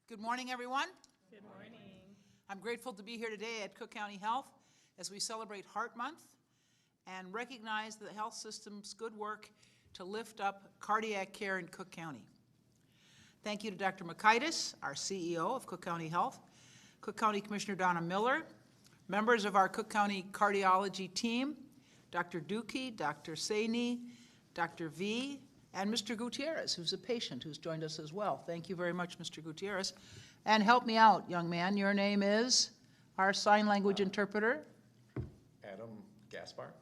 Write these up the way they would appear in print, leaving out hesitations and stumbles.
Good morning, everyone. Good morning. I'm grateful to be here today at Cook County Health as we celebrate Heart Month and recognize the health system's good work to lift up cardiac care in Cook County. Thank you to Dr. Makaitis, our CEO of Cook County Health, Cook County Commissioner Donna Miller, members of our Cook County cardiology team, Dr. Dukey, Dr. Saini, Dr. V, and Mr. Gutierrez, who's a patient who's joined us as well. Thank you very much, Mr. Gutierrez. And help me out, young man. Your name is our sign language interpreter? Adam Gaspar.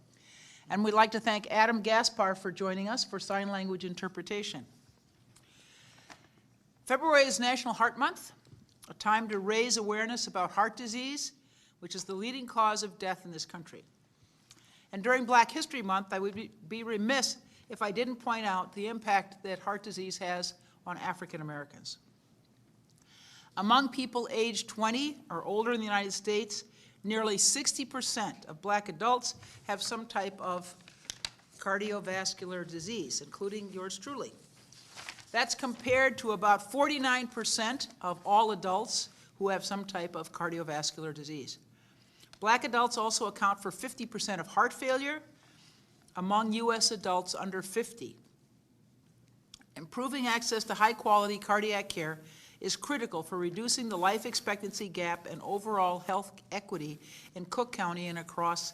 And we'd like to thank Adam Gaspar for joining us for sign language interpretation. February is National Heart Month, a time to raise awareness about heart disease, which is the leading cause of death in this country. And during Black History Month, I would be remiss if I didn't point out the impact that heart disease has on African Americans. Among people aged 20 or older in the United States, nearly 60% of Black adults have some type of cardiovascular disease, including yours truly. That's compared to about 49% of all adults who have some type of cardiovascular disease. Black adults also account for 50% of heart failure among U.S. adults under 50. Improving access to high-quality cardiac care is critical for reducing the life expectancy gap and overall health equity in Cook County and across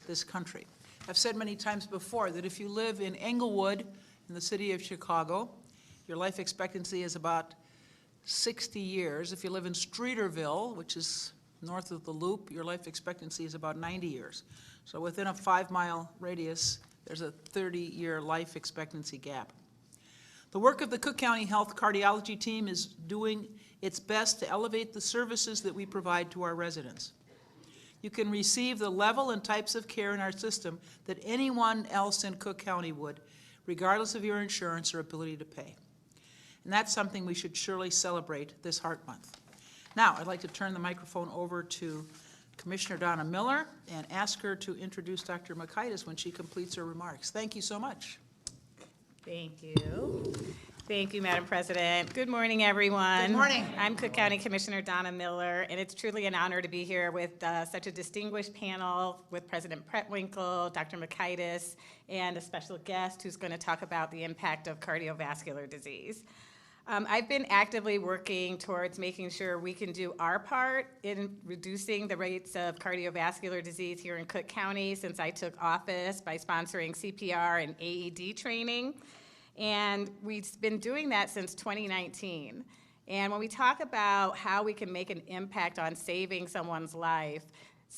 this country. I've said many times before that if you live in Englewood in the city of Chicago, your life expectancy is about 60 years. If you live in Streeterville, which is north of the Loop, your life expectancy is about 90 years. So within a 5-mile radius, there's a 30-year life expectancy gap. The work of the Cook County Health Cardiology team is doing its best to elevate the services that we provide to our residents. You can receive the level and types of care in our system that anyone else in Cook County would, regardless of your insurance or ability to pay. And that's something we should surely celebrate this Heart Month. Now, I'd like to turn the microphone over to Commissioner Donna Miller and ask her to introduce Dr. Makaitis when she completes her remarks. Thank you so much. Thank you. Thank you, Madam President. Good morning, everyone. Good morning. I'm Cook County Commissioner Donna Miller, and it's truly an honor to be here with such a distinguished panel with President Preckwinkle, Dr. Makaitis, and a special guest who's going to talk about the impact of cardiovascular disease. I've been actively working towards making sure we can do our part in reducing the rates of cardiovascular disease here in Cook County since I took office by sponsoring CPR and AED training. And we've been doing that since 2019. And when we talk about how we can make an impact on saving someone's life,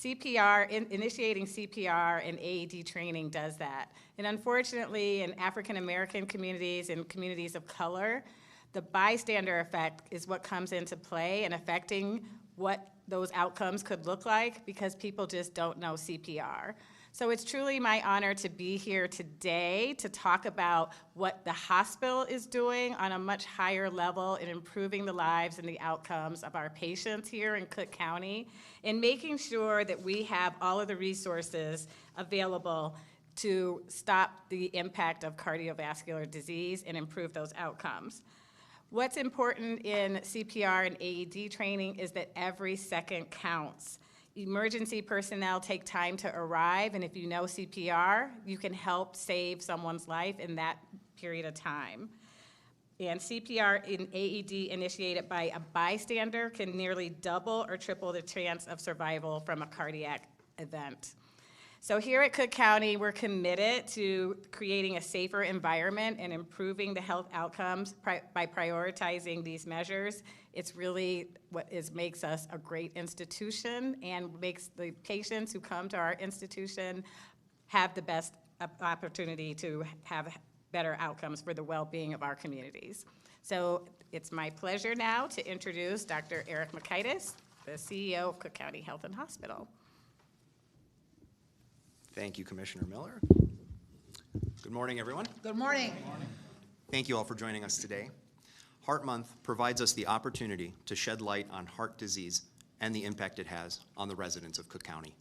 initiating CPR and AED training does that. And unfortunately, in African American communities and communities of color, the bystander effect is what comes into play in affecting what those outcomes could look like because people just don't know CPR. So it's truly my honor to be here today to talk about what the hospital is doing on a much higher level in improving the lives and the outcomes of our patients here in Cook County and making sure that we have all of the resources available to stop the impact of cardiovascular disease and improve those outcomes. What's important in CPR and AED training is that every second counts. Emergency personnel take time to arrive, and if you know CPR, you can help save someone's life in that period of time. And CPR and AED initiated by a bystander can nearly double or triple the chance of survival from a cardiac event. So here at Cook County, we're committed to creating a safer environment and improving the health outcomes by prioritizing these measures. It's really what makes us a great institution and makes the patients who come to our institution have the best opportunity to have better outcomes for the well-being of our communities. So it's my pleasure now to introduce Dr. Eric Makaitis, the CEO of Cook County Health and Hospital. Thank you, Commissioner Miller. Good morning, everyone. Good morning. Thank you all for joining us today. Heart Month provides us the opportunity to shed light on heart disease and the impact it has on the residents of Cook County.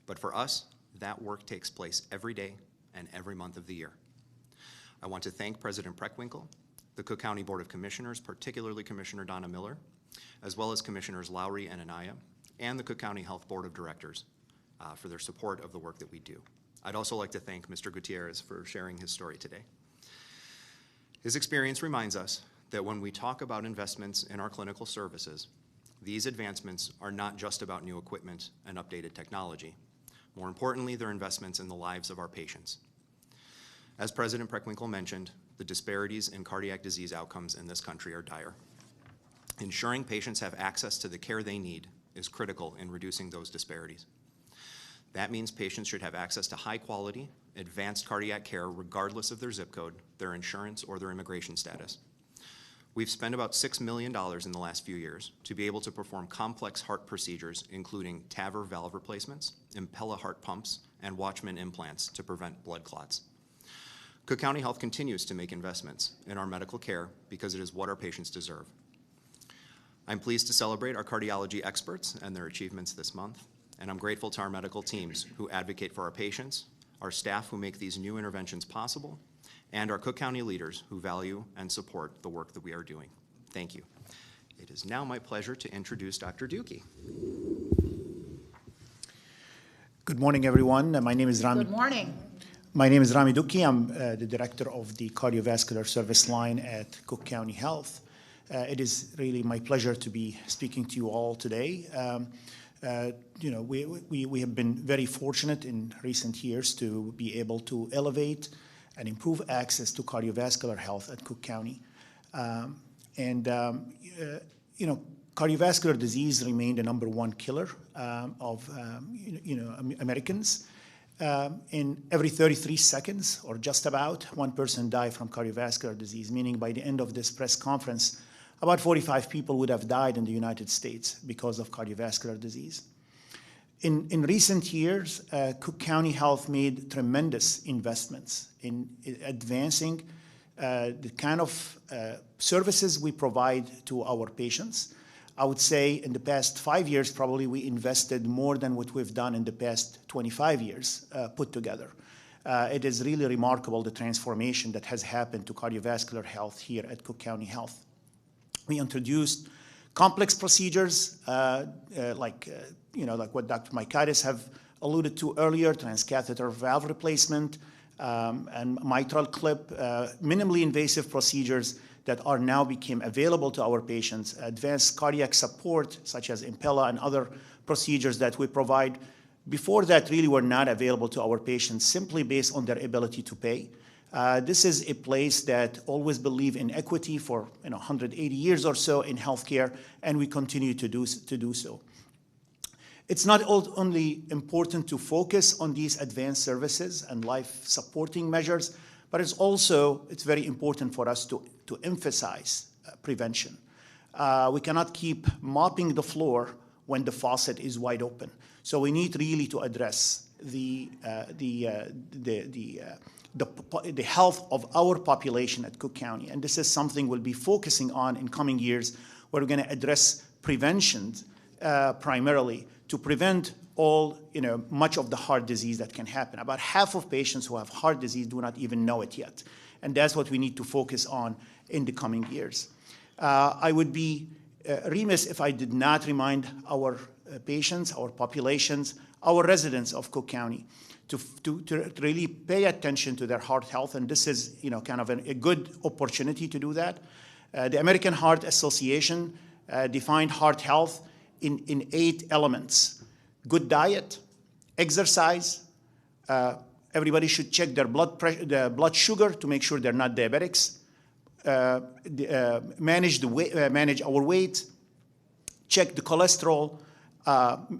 But for us, that work takes place every day and every month of the year. I want to thank President Preckwinkle the Cook County Board of Commissioners, particularly Commissioner Donna Miller, as well as Commissioners Lowry and Anaya, and the Cook County Health Board of Directors for their support of the work that we do. I'd also like to thank Mr. Gutierrez for sharing his story today. His experience reminds us that when we talk about investments in our clinical services, these advancements are not just about new equipment and updated technology. More importantly, they're investments in the lives of our patients. As President Preckwinkle mentioned, the disparities in cardiac disease outcomes in this country are dire. Ensuring patients have access to the care they need is critical in reducing those disparities. That means patients should have access to high-quality, advanced cardiac care regardless of their zip code, their insurance, or their immigration status. We've spent about $6 million in the last few years to be able to perform complex heart procedures, including TAVR valve replacements, Impella heart pumps, and Watchman implants to prevent blood clots. Cook County Health continues to make investments in our medical care because it is what our patients deserve. I'm pleased to celebrate our cardiology experts and their achievements this month, and I'm grateful to our medical teams who advocate for our patients, our staff who make these new interventions possible, and our Cook County leaders who value and support the work that we are doing. Thank you. It is now my pleasure to introduce Dr. Dukey. Good morning, everyone. My name is Rami. Good morning. My name is Rami Dukey. I'm the director of the cardiovascular service line at Cook County Health. It is really my pleasure to be speaking to you all today. We have been very fortunate in recent years to be able to elevate and improve access to cardiovascular health at Cook County. Cardiovascular disease remained the #1 killer of Americans. In every 33 seconds, or just about, one person died from cardiovascular disease, meaning by the end of this press conference, about 45 people would have died in the United States because of cardiovascular disease. In recent years, Cook County Health made tremendous investments in advancing the kind of services we provide to our patients. I would say in the past 5 years, probably we invested more than what we've done in the past 25 years put together. It is really remarkable, the transformation that has happened to cardiovascular health here at Cook County Health. We introduced complex procedures like what Dr. Mikitis have alluded to earlier, transcatheter valve replacement and mitral clip, minimally invasive procedures that are now became available to our patients, advanced cardiac support such as Impella and other procedures that we provide before that really were not available to our patients simply based on their ability to pay. This is a place that always believe in equity for 180 years or so in healthcare, and we continue to do so. It's not only important to focus on these advanced services and life-supporting measures, but it's very important for us to emphasize prevention. We cannot keep mopping the floor when the faucet is wide open. So we need really to address the health of our population at Cook County. And this is something we'll be focusing on in coming years, where we're going to address prevention primarily to prevent much of the heart disease that can happen. About half of patients who have heart disease do not even know it yet. And that's what we need to focus on in the coming years. I would be remiss if I did not remind our patients, our populations, our residents of Cook County to really pay attention to their heart health. And this is kind of a good opportunity to do that. The American Heart Association defined heart health in 8 elements: good diet, exercise. Everybody should check their blood pressure, their blood sugar to make sure they're not diabetics. Manage our weight, check the cholesterol,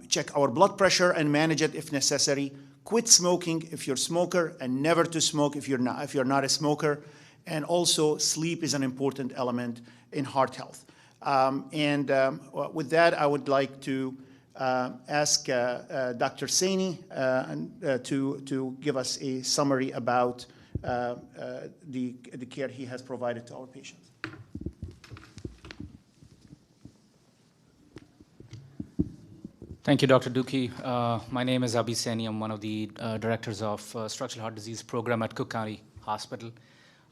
check our blood pressure and manage it if necessary. Quit smoking if you're a smoker, and never to smoke if you're not a smoker. And also, sleep is an important element in heart health. With that, I would like to ask Dr. Saini to give us a summary about the care he has provided to our patients. Thank you, Dr. Dukey. My name is Abhi Saini. I'm one of the directors of Structural Heart Disease Program at Cook County Hospital.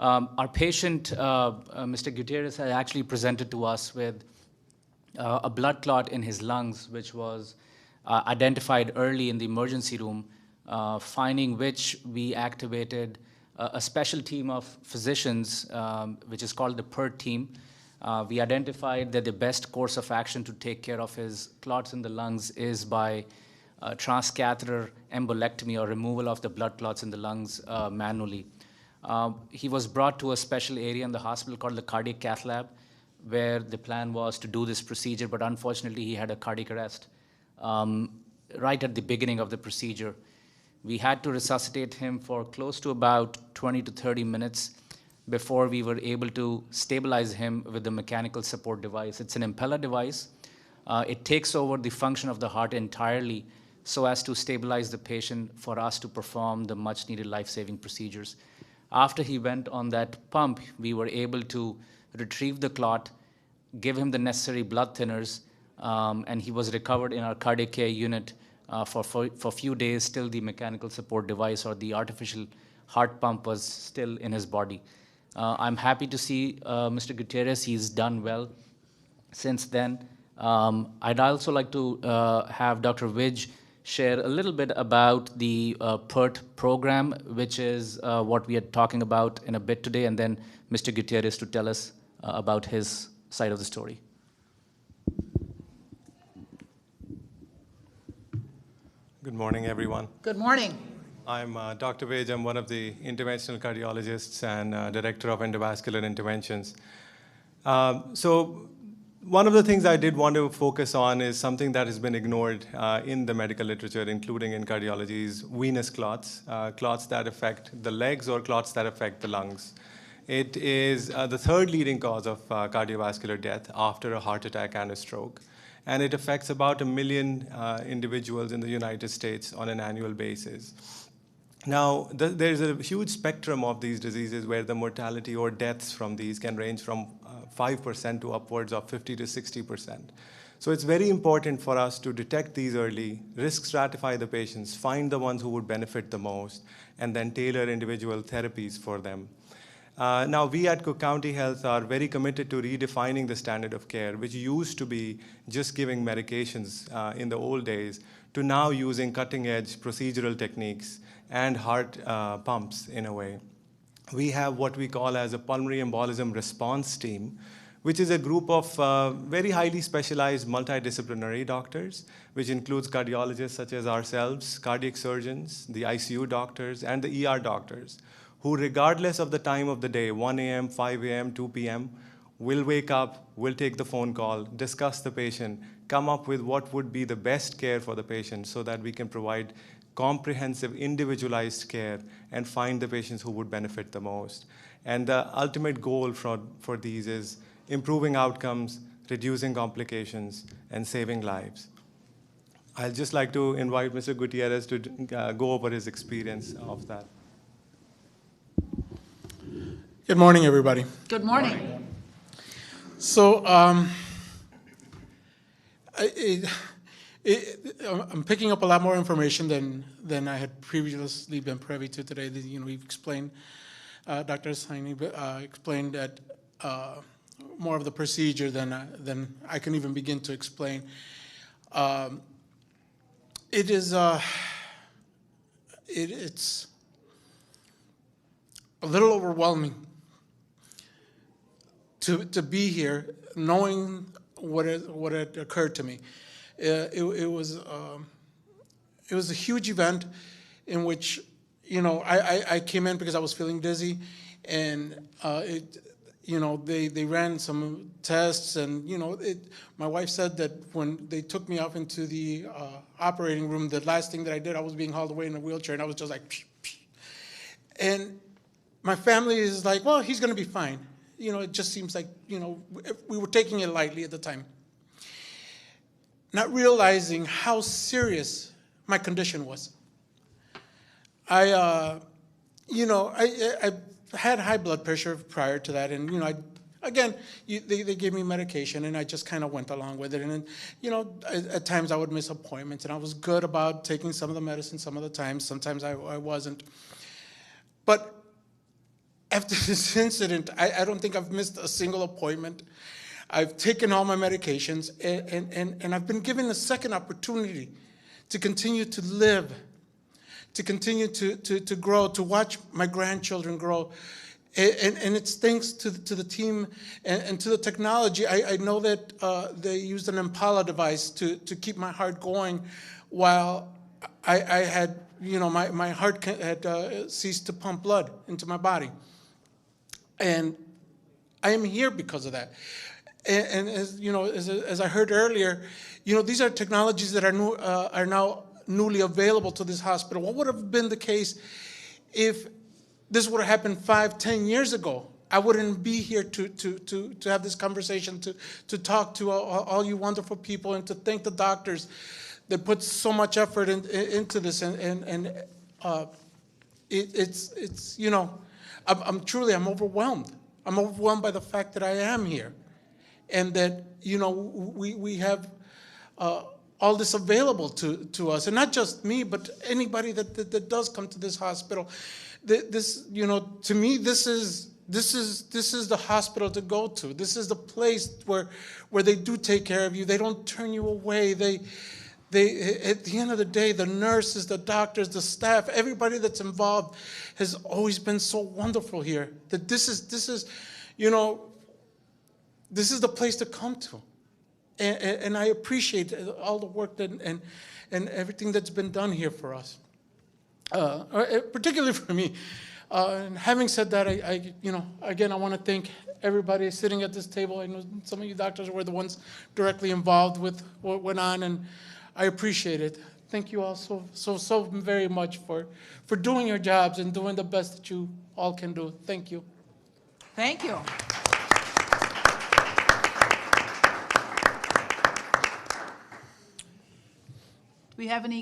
Our patient, Mr. Gutierrez, had actually presented to us with a blood clot in his lungs, which was identified early in the emergency room, finding which we activated a special team of physicians, which is called the PERT team. We identified that the best course of action to take care of his clots in the lungs is by transcatheter embolectomy, or removal of the blood clots in the lungs manually. He was brought to a special area in the hospital called the cardiac cath lab, where the plan was to do this procedure, but unfortunately he had a cardiac arrest right at the beginning of the procedure. We had to resuscitate him for close to about 20 to 30 minutes before we were able to stabilize him with the mechanical support device. It's an impeller device. It takes over the function of the heart entirely so as to stabilize the patient for us to perform the much-needed life-saving procedures. After he went on that pump, we were able to retrieve the clot, give him the necessary blood thinners, and he was recovered in our cardiac care unit for a few days till the mechanical support device or the artificial heart pump was still in his body. I'm happy to see Mr. Gutierrez. He's done well since then. I'd also like to have Dr. Vidge share a little bit about the PERT program, which is what we are talking about in a bit today, and then Mr. Gutierrez to tell us about his side of the story. Good morning, everyone. Good morning. I'm Dr. Vidge. I'm one of the interventional cardiologists and director of endovascular interventions. So one of the things I did want to focus on is something that has been ignored in the medical literature, including in cardiology, is venous clots, clots that affect the legs or clots that affect the lungs. It is the third leading cause of cardiovascular death after a heart attack and a stroke. And it affects about 1 million individuals in the United States on an annual basis. Now, there's a huge spectrum of these diseases where the mortality or deaths from these can range from 5% to upwards of 50 to 60%. So it's very important for us to detect these early, risk stratify the patients, find the ones who would benefit the most, and then tailor individual therapies for them. Now, we at Cook County Health are very committed to redefining the standard of care, which used to be just giving medications in the old days, to now using cutting-edge procedural techniques and heart pumps in a way. We have what we call as a pulmonary embolism response team, which is a group of very highly specialized multidisciplinary doctors, which includes cardiologists such as ourselves, cardiac surgeons, the ICU doctors, and the ER doctors, who regardless of the time of the day, 1 a.m., 5 a.m., 2 p.m., will wake up, will take the phone call, discuss the patient, come up with what would be the best care for the patient so that we can provide comprehensive, individualized care and find the patients who would benefit the most. And the ultimate goal for these is improving outcomes, reducing complications, and saving lives. I'd just like to invite Mr. Gutierrez to go over his experience of that. Good morning, everybody. Good morning. So I'm picking up a lot more information than I had previously been privy to today. We've explained, Dr. Saini explained that more of the procedure than I can even begin to explain. It's a little overwhelming to be here, knowing what had occurred to me. It was a huge event in which, I came in because I was feeling dizzy, and they ran some tests, and my wife said that when they took me up into the operating room, the last thing that I did, I was being hauled away in a wheelchair, and I was just like, psh, psh. And my family is like, well, he's going to be fine. It just seems like, we were taking it lightly at the time, not realizing how serious my condition was. I had high blood pressure prior to that, and they gave me medication, and I just kind of went along with it. And at times I would miss appointments, and I was good about taking some of the medicine some of the times. Sometimes I wasn't. But after this incident, I don't think I've missed a single appointment. I've taken all my medications, and I've been given a second opportunity to continue to live, to continue to grow, to watch my grandchildren grow. And it's thanks to the team and to the technology. I know that they used an Impala device to keep my heart going while I had, my heart had ceased to pump blood into my body. And I am here because of that. And as I heard earlier, these are technologies that are now newly available to this hospital. What would have been the case if this would have happened 5-10 years ago? I wouldn't be here to have this conversation, to talk to all you wonderful people, and to thank the doctors that put so much effort into this. And it's I'm overwhelmed. I'm overwhelmed by the fact that I am here, and that we have all this available to us, and not just me, but anybody that does come to this hospital. This, to me, this is the hospital to go to. This is the place where they do take care of you. They don't turn you away. They at the end of the day, the nurses, the doctors, the staff, everybody that's involved has always been so wonderful here. That this is the place to come to. And I appreciate all the work and everything that's been done here for us, particularly for me. And having said that, again, I want to thank everybody sitting at this table. I know some of you doctors were the ones directly involved with what went on, and I appreciate it. Thank you all so very much for doing your jobs and doing the best that you all can do. Thank you. Thank you. Do we have any